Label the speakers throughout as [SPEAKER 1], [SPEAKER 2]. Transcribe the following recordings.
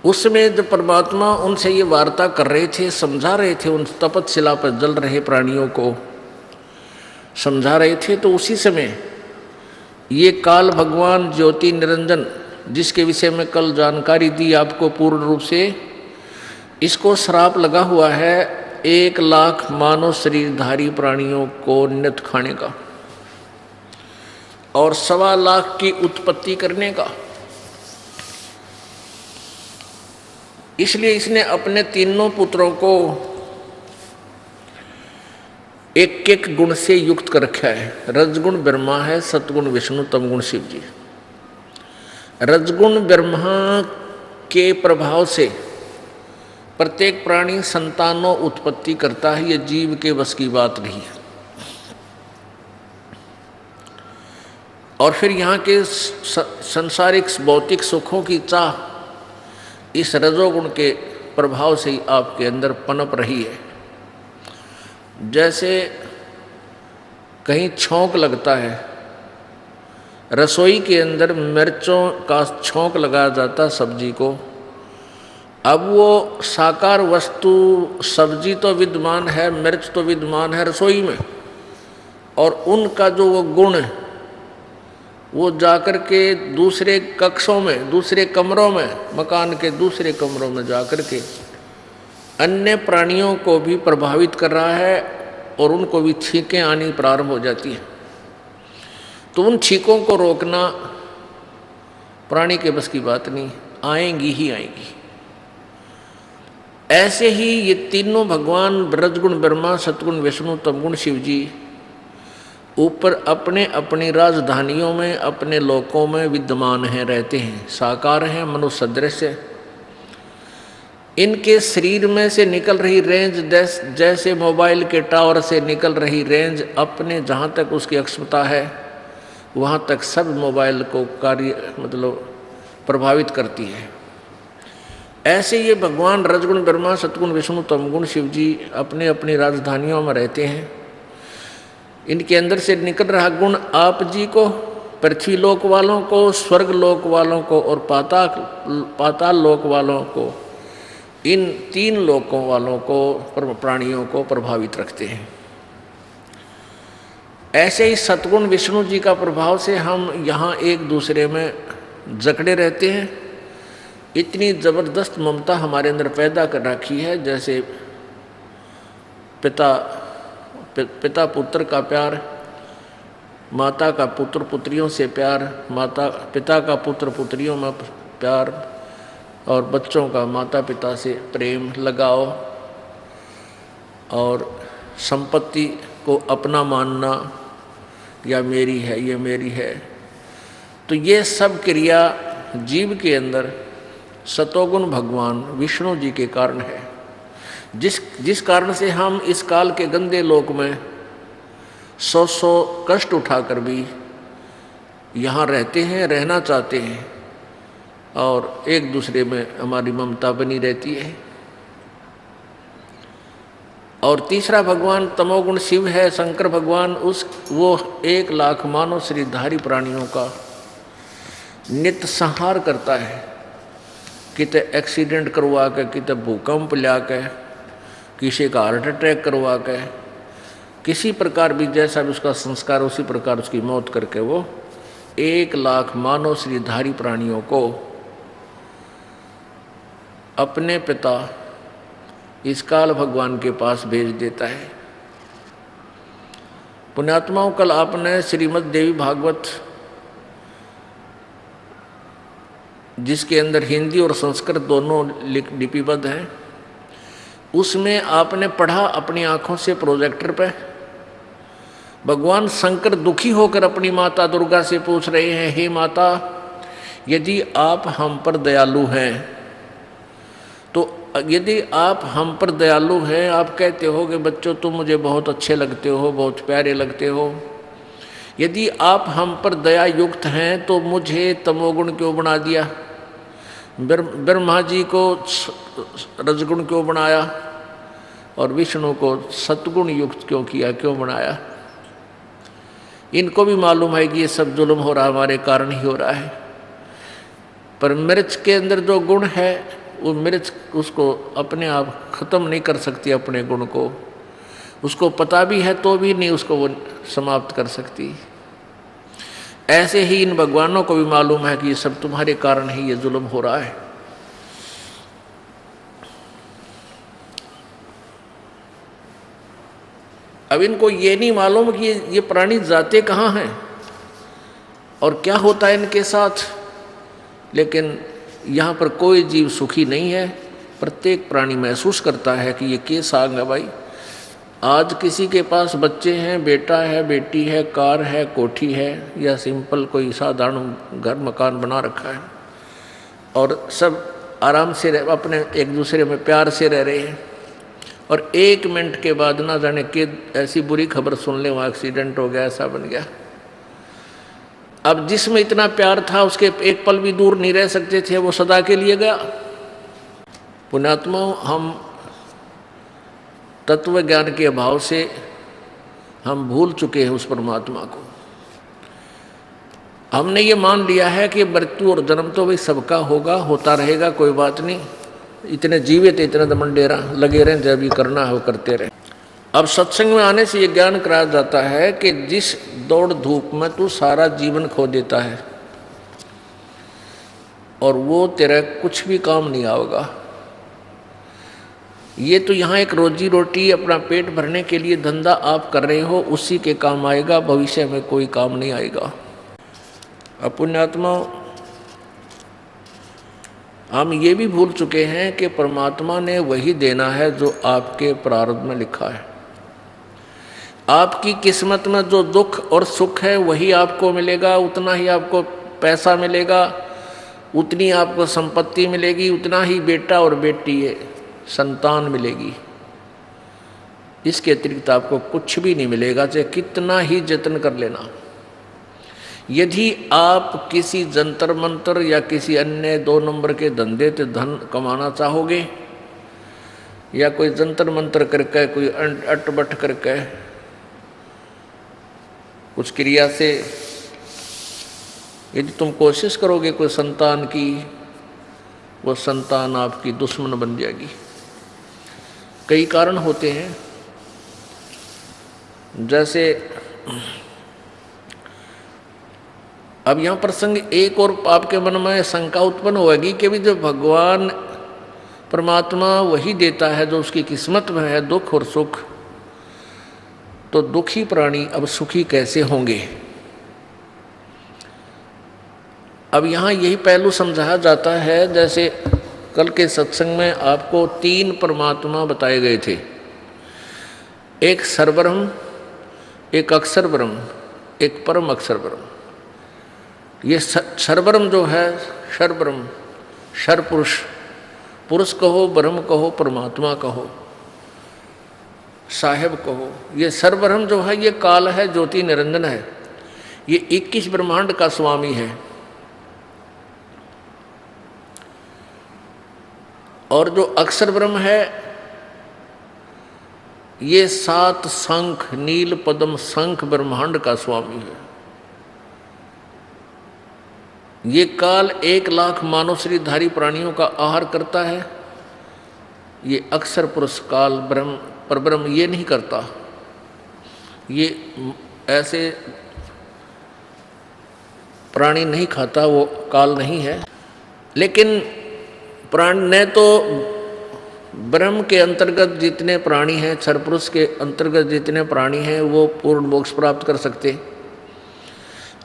[SPEAKER 1] उसमें जब परमात्मा उनसे ये वार्ता कर रहे थे, समझा रहे थे, उन तपतशिला पर जल रहे प्राणियों को समझा रहे थे, तो उसी समय ये काल भगवान ज्योति निरंजन, जिसके विषय में कल जानकारी दी आपको पूर्ण रूप से, इसको श्राप लगा हुआ है 1,00,000 मानव शरीरधारी प्राणियों को नित खाने का और 1,25,000 की उत्पत्ति करने का। इसलिए इसने अपने तीनों पुत्रों को एक एक गुण से युक्त कर रखा है। रजगुण ब्रह्मा है, सतगुण विष्णु, तमगुण शिव जी। रजगुण ब्रह्मा के प्रभाव से प्रत्येक प्राणी संतानों उत्पत्ति करता है, ये जीव के बस की बात नहीं है। और फिर यहाँ के संसारिक भौतिक सुखों की चाह इस रजोगुण के प्रभाव से ही आपके अंदर पनप रही है। जैसे कहीं छौंक लगता है, रसोई के अंदर मिर्चों का छौंक लगाया जाता सब्जी को। अब वो साकार वस्तु, सब्जी तो विद्यमान है, मिर्च तो विद्यमान है रसोई में, और उनका जो वो गुण वो जाकर के दूसरे कक्षों में, दूसरे कमरों में, मकान के दूसरे कमरों में जाकर के अन्य प्राणियों को भी प्रभावित कर रहा है और उनको भी छींकें आनी प्रारंभ हो जाती हैं। तो उन छींकों को रोकना प्राणी के बस की बात नहीं, आएंगी ही आएंगी। ऐसे ही ये तीनों भगवान रजगुण ब्रह्मा, सतगुण विष्णु, तमगुण शिव जी ऊपर अपने अपनी राजधानियों में, अपने लोकों में विद्यमान हैं, रहते हैं, साकार हैं, मनुष्य सदृश है। इनके शरीर में से निकल रही रेंज जैसे मोबाइल के टावर से निकल रही रेंज अपने जहाँ तक उसकी अक्षमता है वहाँ तक सब मोबाइल को प्रभावित करती है। ऐसे ये भगवान रजगुण ब्रह्मा, सतगुण विष्णु, तमगुण शिव जी अपने अपनी राजधानियों में रहते हैं। इनके अंदर से निकल रहा गुण आप जी को, पृथ्वी लोक वालों को, स्वर्ग लोक वालों को और पाताल लोक वालों को, इन 3 लोकों वालों को, प्राणियों को प्रभावित रखते हैं। ऐसे ही सतगुण विष्णु जी का प्रभाव से हम यहाँ एक दूसरे में जकड़े रहते हैं। इतनी ज़बरदस्त ममता हमारे अंदर पैदा कर रखी है, जैसे पिता पुत्र का प्यार, माता का पुत्र पुत्रियों से प्यार, पिता का पुत्र पुत्रियों में प्यार, और बच्चों का माता पिता से प्रेम, लगाव, और संपत्ति को अपना मानना, या मेरी है, ये मेरी है। तो ये सब क्रिया जीव के अंदर सतोगुण भगवान विष्णु जी के कारण है, जिस कारण से हम इस काल के गंदे लोक में 100 कष्ट उठाकर भी यहाँ रहते हैं, रहना चाहते हैं, और एक दूसरे में हमारी ममता बनी रहती है। और तीसरा भगवान तमोगुण शिव है, शंकर भगवान, वो 1,00,000 मानव शरीरधारी प्राणियों का नित्य संहार करता है। किते एक्सीडेंट करवा के, किते भूकंप ला के, किसी का हार्ट अटैक करवा के, किसी प्रकार भी जैसा भी उसका संस्कार उसी प्रकार उसकी मौत करके वो 1,00,000 मानव शरीरधारी प्राणियों को अपने पिता इस काल भगवान के पास भेज देता है। पुण्यात्माओं, कल आपने श्रीमद् देवी भागवत, जिसके अंदर हिंदी और संस्कृत दोनों लिपिबद्ध हैं, उसमें आपने पढ़ा अपनी आँखों से प्रोजेक्टर पे, भगवान शंकर दुखी होकर अपनी माता दुर्गा से पूछ रहे हैं, हे माता, यदि आप हम पर दयालु हैं, तो यदि आप हम पर दयालु हैं, आप कहते हो कि बच्चों तुम मुझे बहुत अच्छे लगते हो, बहुत प्यारे लगते हो, यदि आप हम पर दया युक्त हैं तो मुझे तमोगुण क्यों बना दिया? ब्रह्मा जी को रजगुण क्यों बनाया और विष्णु को सतगुण युक्त क्यों किया, क्यों बनाया? इनको भी मालूम है कि ये सब जुल्म हो रहा हमारे कारण ही हो रहा है। पर मिर्च के अंदर जो गुण है वो मिर्च उसको अपने आप ख़त्म नहीं कर सकती अपने गुण को, उसको पता भी है तो भी नहीं उसको वो समाप्त कर सकती। ऐसे ही इन भगवानों को भी मालूम है कि ये सब तुम्हारे कारण ही ये जुल्म हो रहा है। अब इनको ये नहीं मालूम कि ये प्राणी जाते कहाँ हैं और क्या होता है इनके साथ, लेकिन यहाँ पर कोई जीव सुखी नहीं है। प्रत्येक प्राणी महसूस करता है कि ये केस आ गया भाई। आज किसी के पास बच्चे हैं, बेटा है, बेटी है, कार है, कोठी है, या सिंपल कोई साधारण घर मकान बना रखा है और सब आराम से अपने एक दूसरे में प्यार से रह रहे हैं, और 1 मिनट के बाद ना जाने कि ऐसी बुरी खबर सुन ले, वहाँ एक्सीडेंट हो गया, ऐसा बन गया। अब जिसमें इतना प्यार था उसके एक पल भी दूर नहीं रह सकते थे, वो सदा के लिए गया। पुण्यात्मा, हम तत्व ज्ञान के अभाव से हम भूल चुके हैं उस परमात्मा को। हमने ये मान लिया है कि मृत्यु और जन्म तो भाई सबका होगा, होता रहेगा, कोई बात नहीं, इतने जीवित इतने दमंडेरा लगे रहें, जब भी करना है वो करते रहें। अब सत्संग में आने से ये ज्ञान कराया जाता है कि जिस दौड़ धूप में तू सारा जीवन खो देता है और वो तेरा कुछ भी काम नहीं आएगा। ये तो यहाँ एक रोजी रोटी अपना पेट भरने के लिए धंधा आप कर रहे हो, उसी के काम आएगा, भविष्य में कोई काम नहीं आएगा। अब पुण्यात्मा, हम ये भी भूल चुके हैं कि परमात्मा ने वही देना है जो आपके प्रारब्ध में लिखा है। आपकी किस्मत में जो दुख और सुख है वही आपको मिलेगा, उतना ही आपको पैसा मिलेगा, उतनी आपको संपत्ति मिलेगी, उतना ही बेटा और बेटी है संतान मिलेगी। इसके अतिरिक्त आपको कुछ भी नहीं मिलेगा, चाहे कितना ही जतन कर लेना। यदि आप किसी जंतर मंतर या किसी अन्य 2 नंबर के धंधे से धन कमाना चाहोगे, या कोई जंतर मंतर करके, कोई अटबट करके, कुछ क्रिया से यदि तुम कोशिश करोगे कोई संतान की, वो संतान आपकी दुश्मन बन जाएगी। कई कारण होते हैं, जैसे अब यहाँ प्रसंग एक और आपके मन में शंका उत्पन्न होगी कि भी जो भगवान परमात्मा वही देता है जो उसकी किस्मत में है, दुख और सुख, तो दुखी प्राणी अब सुखी कैसे होंगे। अब यहाँ यही पहलू समझाया जाता है, जैसे कल के सत्संग में आपको 3 परमात्मा बताए गए थे, एक सर्वब्रह्म, एक अक्षर ब्रह्म, एक परम अक्षर ब्रह्म। ये सर्वब्रह्म जो है, सर्वब्रह्म, सर्वपुरुष, पुरुष कहो, ब्रह्म कहो, परमात्मा कहो, साहेब कहो, ये सर्वब्रह्म जो है ये काल है, ज्योति निरंजन है, ये 21 ब्रह्मांड का स्वामी है। और जो अक्षर ब्रह्म है ये 7 शंख, नील पद्म शंख ब्रह्मांड का स्वामी है। ये काल 1 लाख मानव शरीरधारी प्राणियों का आहार करता है। ये अक्षर पुरुष काल ब्रह्म परब्रह्म ये नहीं करता, ये ऐसे प्राणी नहीं खाता, वो काल नहीं है। लेकिन प्राण ने तो ब्रह्म के अंतर्गत जितने प्राणी हैं, क्षर पुरुष के अंतर्गत जितने प्राणी हैं, वो पूर्ण मोक्ष प्राप्त कर सकते,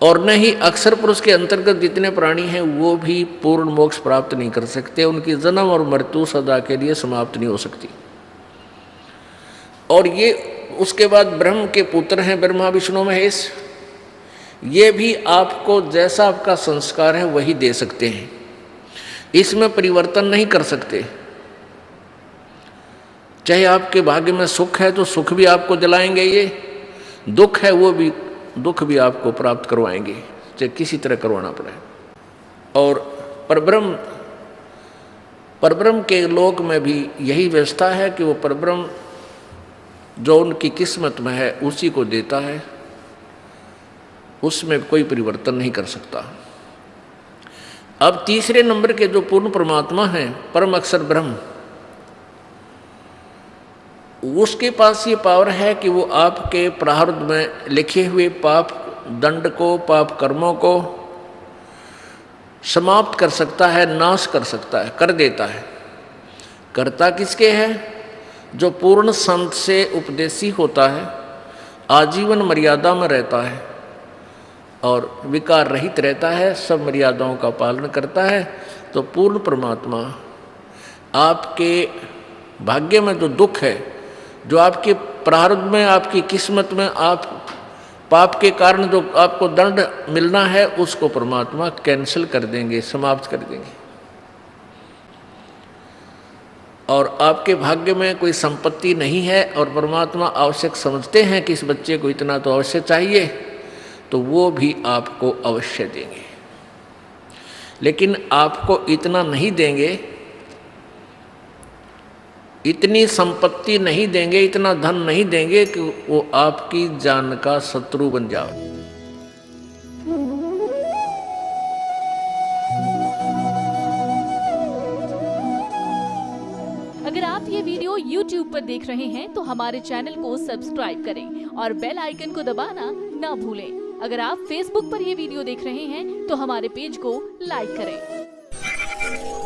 [SPEAKER 1] और न ही अक्षर पुरुष के अंतर्गत जितने प्राणी हैं वो भी पूर्ण मोक्ष प्राप्त नहीं कर सकते। उनकी जन्म और मृत्यु सदा के लिए समाप्त नहीं हो सकती। और ये उसके बाद ब्रह्म के पुत्र हैं ब्रह्मा विष्णु महेश, ये भी आपको जैसा आपका संस्कार है वही दे सकते हैं, इसमें परिवर्तन नहीं कर सकते। चाहे आपके भाग्य में सुख है तो सुख भी आपको दिलाएंगे, ये दुख है वो भी दुख भी आपको प्राप्त करवाएंगे, चाहे किसी तरह करवाना पड़े। और परब्रह्म के लोक में भी यही व्यवस्था है कि वो परब्रह्म जो उनकी किस्मत में है उसी को देता है, उसमें कोई परिवर्तन नहीं कर सकता। अब तीसरे नंबर के जो पूर्ण परमात्मा हैं, परम अक्षर ब्रह्म, उसके पास ये पावर है कि वो आपके प्रारब्ध में लिखे हुए पाप दंड को, पाप कर्मों को समाप्त कर सकता है, नाश कर सकता है, कर देता है। करता किसके है? जो पूर्ण संत से उपदेशी होता है, आजीवन मर्यादा में रहता है और विकार रहित रहता है, सब मर्यादाओं का पालन करता है, तो पूर्ण परमात्मा आपके भाग्य में जो दुख है, जो आपके प्रारब्ध में, आपकी किस्मत में, आप पाप के कारण जो आपको दंड मिलना है, उसको परमात्मा कैंसिल कर देंगे, समाप्त कर देंगे। और आपके भाग्य में कोई संपत्ति नहीं है और परमात्मा आवश्यक समझते हैं कि इस बच्चे को इतना तो अवश्य चाहिए, तो वो भी आपको अवश्य देंगे। लेकिन आपको इतना नहीं देंगे, इतनी संपत्ति नहीं देंगे, इतना धन नहीं देंगे कि वो आपकी जान का शत्रु बन जाए।
[SPEAKER 2] अगर आप ये वीडियो YouTube पर देख रहे हैं तो हमारे चैनल को सब्सक्राइब करें और बेल आइकन को दबाना ना भूलें। अगर आप Facebook पर ये वीडियो देख रहे हैं तो हमारे पेज को लाइक करें।